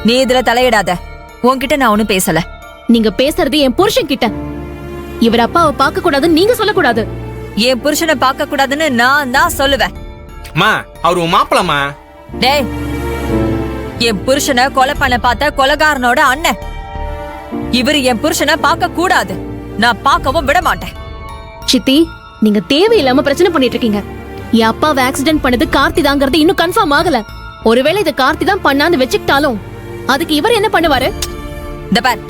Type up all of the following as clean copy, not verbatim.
நீ இதுல தலையிடாத. உன்கிட்ட நான் ஒண்ணும் பேசல. நீங்க பேசுறது என் புருஷன் கிட்ட. இவர் அப்பாவை பார்க்க கூடாதுன்னு நீங்க சொல்லக்கூடாது. என் புருஷனை பார்க்க கூடாதுன்னு நான் தான் சொல்லுவேன். மா, அவர் உன் மாப்பிளமா? டேய், என் புருஷனை கொலை பண்ண பார்த்த கொலைகாரனோட அண்ணன். இவரு என் புருஷனை பார்க்க கூடாது. நான் பார்க்கவும் விட மாட்டேன். சித்தி, நீங்க தேவையில்லாம பிரச்சனை பண்ணிட்டு இருக்கீங்க. என் அப்பாவை ஆக்சிடென்ட் பண்ணது கார்த்தி தாங்கிறது இன்னும் கன்ஃபார்ம் ஆகல. ஒருவேளை இது கார்த்தி தான் பண்ணான்னு வச்சுக்கிட்டாலும் அதுக்கு இவர் என்ன பண்ணுவாரு? இந்த பார்,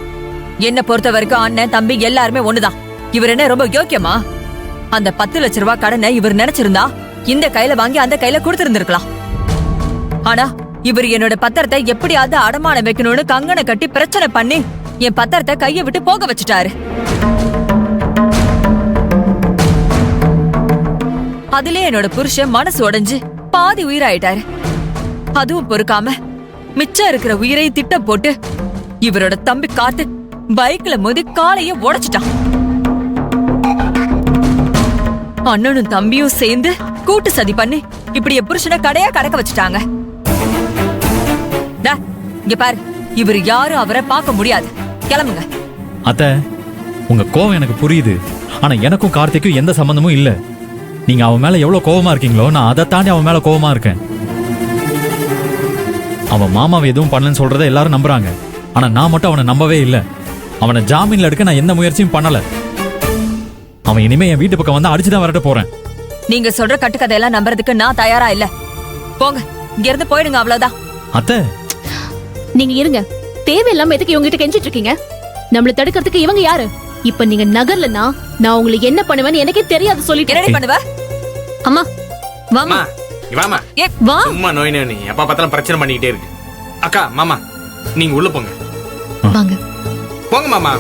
என்ன பொறுத்த வரைக்கும் அண்ணன் தம்பி எல்லாருமே ஒண்ணுதான். இவர் என்ன ரொம்ப யோக்கியமா? அந்த 10 லட்சம் ரூபாய் கடனை இவர் நினைச்சிருந்தா இந்த கையில வாங்கி அந்த கையில கொடுத்திருந்திருக்கலாம். ஆனா இவர் என்னோட பத்திரத்தை எப்படியாவது அடமானம் வைக்கணும்னு கங்கனை கட்டி பிரச்சனை பண்ணி என் பத்திரத்தை கையை விட்டு போக வச்சுட்டாரு. அதுல என்னோட புருஷன் மனசு உடைஞ்சு பாதி உயிராயிட்டாரு. அதுவும் பொறுக்காம மிச்சம் இருக்கிற உயிரை திட்டம் போட்டு இவரோட தம்பி காத்து பைக்ல மோதி காலைய உடைச்சிட்டான். அண்ணனும் தம்பியும் சேர்ந்து கூட்டு சதி பண்ணி இப்படி என் புருஷனை கடையா கடக்க வச்சுட்டாங்க. இங்க பாரு, இவர் யாரும் அவரை பார்க்க முடியாது. கிளம்புங்க. அத்தை, உங்க கோவம் எனக்கு புரியுது. ஆனா எனக்கும் கார்த்திக்கும் எந்த சம்பந்தமும் இல்ல. நீங்க அவன் மேல எவ்வளவு கோவமா இருக்கீங்களோ நான் அதை தாண்டி அவன் மேல கோவமா இருக்கேன். அவன் மாமாவை எதுவும் பண்ணலன்னு சொல்றத எல்லாரும் நம்புறாங்க. ஆனா நான் மட்டும் அவனை நம்பவே இல்லை. அவனை ஜாமீன்ல எடுக்க நான் எந்த முயற்சியும் பண்ணல. அவன் இனிமே என் வீட்டு பக்கம் வந்து அடிச்சுதான் வரட்ட போறேன். நீங்க சொல்ற கட்டுக்கதையெல்லாம் நம்புறதுக்கு நான் தயாரா இல்ல. போங்க, இங்க இருந்து போயிடுங்க, அவ்வளவுதான். அத்தை, நீங்க இருங்க. தேவையில்லாம எதுக்கு இவங்க கிட்ட கெஞ்சிட்டு இருக்கீங்க? நம்மள தடுக்கிறதுக்கு இவங்க யாரு? இப்ப நீங்க நகர்லனா நான் உங்களுக்கு என்ன பண்ணுவேன்னு எனக்கே தெரியாது. சொல்லிட்டு என்னடி பண்ணுவ? அம்மா வாமா. வாமா. வா. சும்மா நோய் நீ எப்ப பார்த்தாலும் பிரச்சனை பண்ணிக்கிட்டே இருக்கு. அக்கா, மாமா, நீங்க உள்ள போங்க. வாங்க. போங்க மாமா.